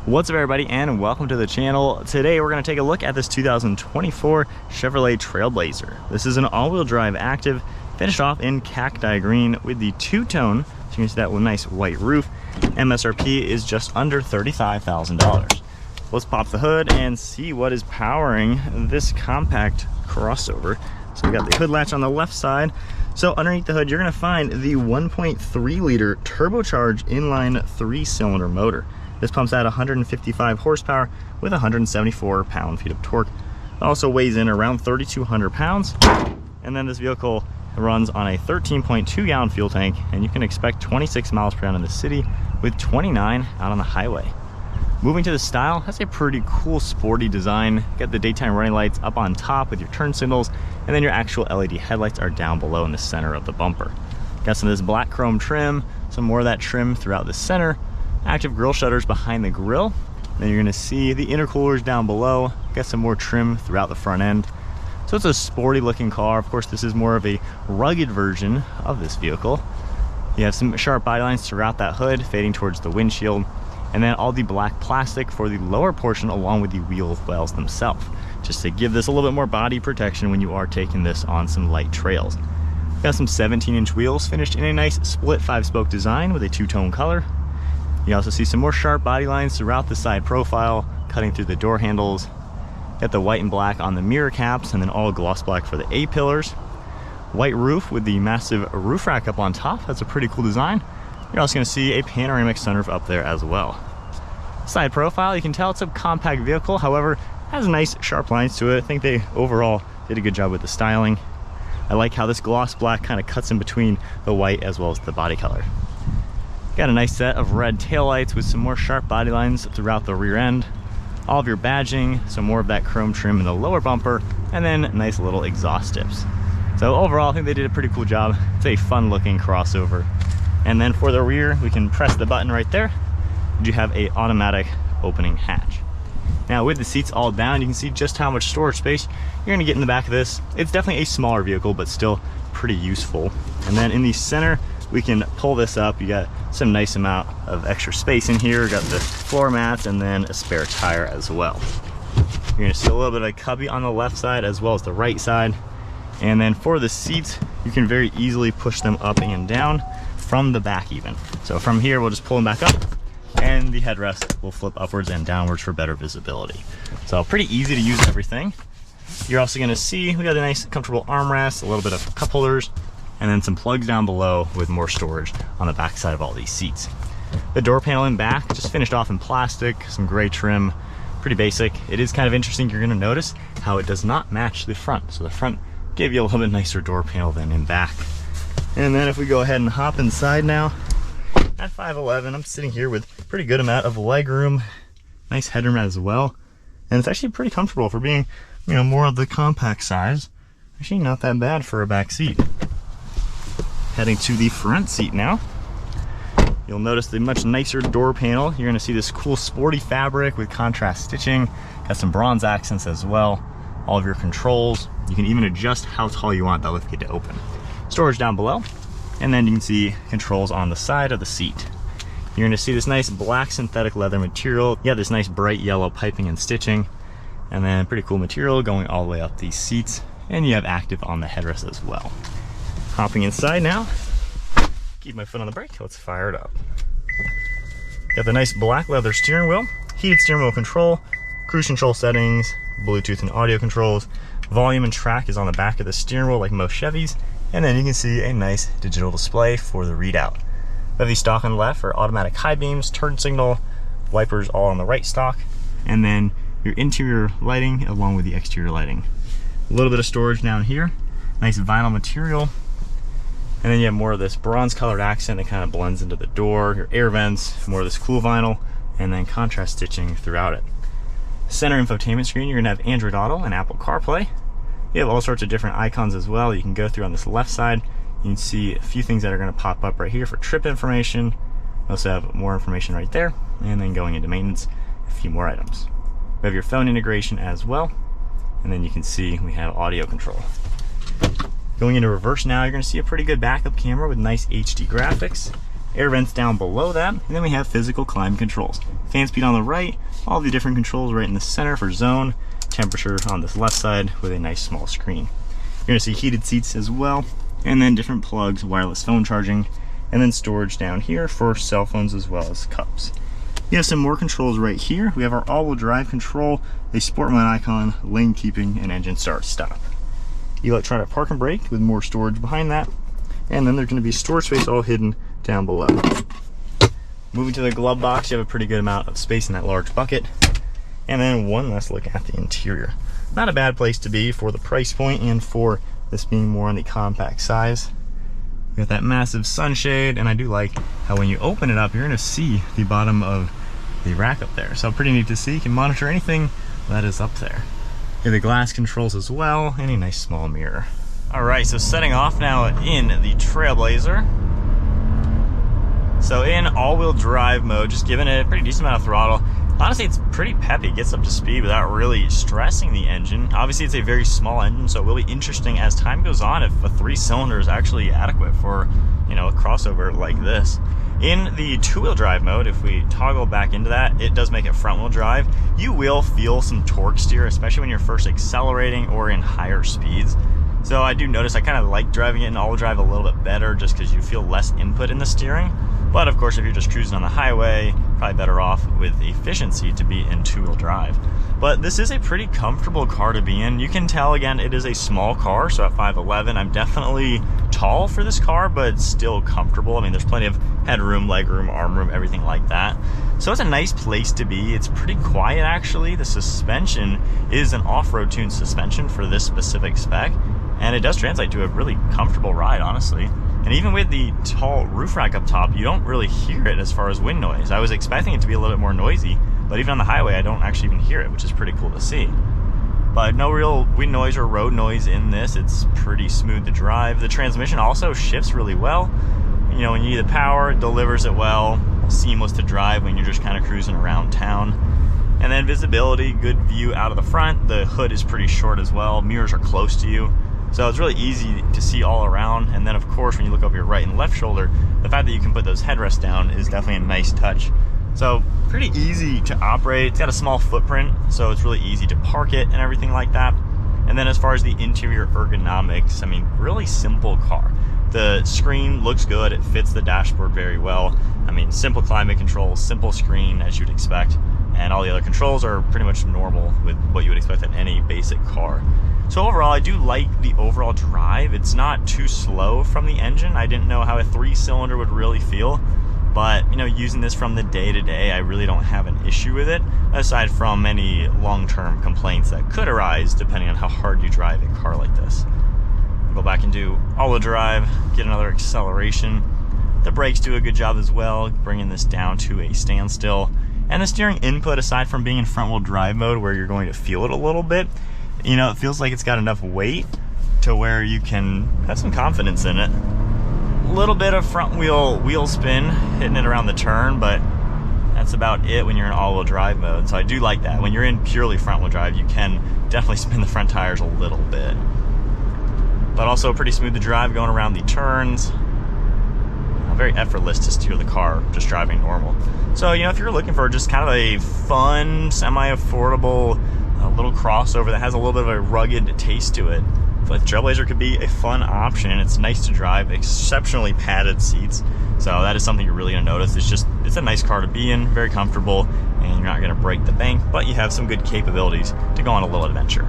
What's up everybody, and welcome to the channel. Today we're going to take a look at this 2024 Chevrolet Trailblazer. This is an all-wheel drive Activ, finished off in Cacti Green with the two-tone, so you can see that with a nice white roof. MSRP is just under $35,000. Let's pop the hood and see what is powering this compact crossover. So we got the hood latch on the left side. So underneath the hood, you're going to find the 1.3 liter turbocharged inline 3-cylinder motor. This pumps out 155 horsepower with 174 pound-feet of torque. It also weighs in around 3,200 pounds. And then this vehicle runs on a 13.2 gallon fuel tank, and you can expect 26 miles per gallon in the city with 29 out on the highway. Moving to the style, has a pretty cool sporty design. You got the daytime running lights up on top with your turn signals, and then your actual LED headlights are down below in the center of the bumper. Got some of this black chrome trim, some more of that trim throughout the center. Active grille shutters behind the grille. Then you're going to see the intercoolers down below. Got some more trim throughout the front end. So it's a sporty looking car. Of course, this is more of a rugged version of this vehicle. You have some sharp body lines throughout that hood, fading towards the windshield. And then all the black plastic for the lower portion along with the wheel wells themselves, just to give this a little bit more body protection when you are taking this on some light trails. Got some 17-inch wheels finished in a nice split 5-spoke design with a two-tone color. You also see some more sharp body lines throughout the side profile, cutting through the door handles. Got the white and black on the mirror caps, and then all gloss black for the A-pillars. White roof with the massive roof rack up on top. That's a pretty cool design. You're also going to see a panoramic sunroof up there as well. Side profile, you can tell it's a compact vehicle, however, has nice sharp lines to it. I think they overall did a good job with the styling. I like how this gloss black kind of cuts in between the white as well as the body color. Got a nice set of red taillights with some more sharp body lines throughout the rear end. All of your badging, some more of that chrome trim in the lower bumper, and then nice little exhaust tips. So overall, I think they did a pretty cool job. It's a fun looking crossover. And then for the rear, we can press the button right there. You have a automatic opening hatch. Now with the seats all down, you can see just how much storage space you're gonna get in the back of this. It's definitely a smaller vehicle, but still pretty useful. And then in the center, we can pull this up. You got some nice amount of extra space in here. Got the floor mats and then a spare tire as well. You're gonna see a little bit of a cubby on the left side as well as the right side. And then for the seats, you can very easily push them up and down from the back even. So from here, we'll just pull them back up, and the headrest will flip upwards and downwards for better visibility. So pretty easy to use everything. You're also gonna see we got a nice comfortable armrest, a little bit of cup holders, and then some plugs down below with more storage on the back side of all these seats. The door panel in back, just finished off in plastic, some gray trim, pretty basic. It is kind of interesting, you're gonna notice how it does not match the front. So the front gave you a little bit nicer door panel than in back. And then if we go ahead and hop inside now, at 5'11", I'm sitting here with a pretty good amount of leg room, nice headroom as well. And it's actually pretty comfortable for being, you know, more of the compact size. Actually not that bad for a back seat. Heading to the front seat now. You'll notice the much nicer door panel. You're gonna see this cool sporty fabric with contrast stitching. Got some bronze accents as well. All of your controls. You can even adjust how tall you want that liftgate to open. Storage down below. And then you can see controls on the side of the seat. You're gonna see this nice black synthetic leather material. You have this nice bright yellow piping and stitching. And then pretty cool material going all the way up these seats. And you have Activ on the headrest as well. Hopping inside now, keep my foot on the brake, let's fire it up. Got the nice black leather steering wheel, heated steering wheel control, cruise control settings, Bluetooth and audio controls. Volume and track is on the back of the steering wheel like most Chevys, and then you can see a nice digital display for the readout. We have the stock on the left for automatic high beams, turn signal, wipers all on the right stock, and then your interior lighting along with the exterior lighting. A little bit of storage down here, nice vinyl material. And then you have more of this bronze colored accent that kind of blends into the door, your air vents, more of this cool vinyl, and then contrast stitching throughout it. Center infotainment screen, you're gonna have Android Auto and Apple CarPlay. You have all sorts of different icons as well you can go through on this left side. You can see a few things that are gonna pop up right here for trip information. We also have more information right there, and then going into maintenance, a few more items. We have your phone integration as well, and then you can see we have audio control. Going into reverse now, you're going to see a pretty good backup camera with nice HD graphics. air vents down below that, and then we have physical climate controls. Fan speed on the right, all the different controls right in the center for zone, temperature on this left side with a nice small screen. You're gonna see heated seats as well, and then different plugs, wireless phone charging, and then storage down here for cell phones as well as cups. You have some more controls right here. We have our all-wheel drive control, a sport mode icon, lane keeping, and engine start stop. Electronic park and brake with more storage behind that, and then there's going to be storage space all hidden down below. Moving to the glove box, you have a pretty good amount of space in that large bucket. And then one last look at the interior. Not a bad place to be for the price point and for this being more on the compact size. You got that massive sunshade, and I do like how when you open it up, you're going to see the bottom of the rack up there. So pretty neat to see. You can monitor anything that is up there. You have the glass controls as well, and a nice small mirror. Alright, so setting off now in the Trailblazer. So in all-wheel drive mode, just giving it a pretty decent amount of throttle. Honestly, it's pretty peppy, gets up to speed without really stressing the engine. Obviously, it's a very small engine, so it will be interesting as time goes on if a 3-cylinder is actually adequate for, you know, a crossover like this. In the two-wheel drive mode, if we toggle back into that, it does make it front-wheel drive. You will feel some torque steer, especially when you're first accelerating or in higher speeds. So I do notice I kind of like driving it in all-wheel drive a little bit better just because you feel less input in the steering. But of course, if you're just cruising on the highway, probably better off with efficiency to be in two-wheel drive. But this is a pretty comfortable car to be in. You can tell, again, it is a small car, so at 5'11", I'm definitely tall for this car, but still comfortable. I mean, there's plenty of headroom, legroom, arm room, everything like that. So it's a nice place to be. It's pretty quiet, actually. The suspension is an off-road tuned suspension for this specific spec, and it does translate to a really comfortable ride, honestly. And even with the tall roof rack up top, you don't really hear it as far as wind noise. I was expecting it to be a little bit more noisy, but even on the highway, I don't actually even hear it, which is pretty cool to see. But no real wind noise or road noise in this. It's pretty smooth to drive. The transmission also shifts really well. You know, when you need the power, it delivers it well. Seamless to drive when you're just kind of cruising around town. And then visibility, good view out of the front. The hood is pretty short as well. Mirrors are close to you. So it's really easy to see all around. And then of course, when you look over your right and left shoulder, the fact that you can put those headrests down is definitely a nice touch. So pretty easy to operate. It's got a small footprint, so it's really easy to park it and everything like that. And then as far as the interior ergonomics, I mean, really simple car. The screen looks good. It fits the dashboard very well. I mean, simple climate control, simple screen as you'd expect. And all the other controls are pretty much normal with what you would expect in any basic car. So overall, I do like the overall drive. It's not too slow from the engine. I didn't know how a 3-cylinder would really feel, but you know, using this from the day-to-day, I really don't have an issue with it, aside from any long-term complaints that could arise depending on how hard you drive a car like this. Go back and do all-wheel drive, get another acceleration. The brakes do a good job as well, bringing this down to a standstill. And the steering input, aside from being in front-wheel drive mode where you're going to feel it a little bit, you know, it feels like it's got enough weight to where you can have some confidence in it. A little bit of front wheel spin, hitting it around the turn, but that's about it when you're in all-wheel drive mode. So I do like that. When you're in purely front-wheel drive, you can definitely spin the front tires a little bit. But also pretty smooth to drive going around the turns. Very effortless to steer the car, just driving normal. So, you know, if you're looking for just kind of a fun, semi-affordable little crossover that has a little bit of a rugged taste to it, I feel like the Trailblazer could be a fun option. It's nice to drive, exceptionally padded seats. So that is something you're really gonna notice. It's a nice car to be in, very comfortable, and you're not gonna break the bank, but you have some good capabilities to go on a little adventure.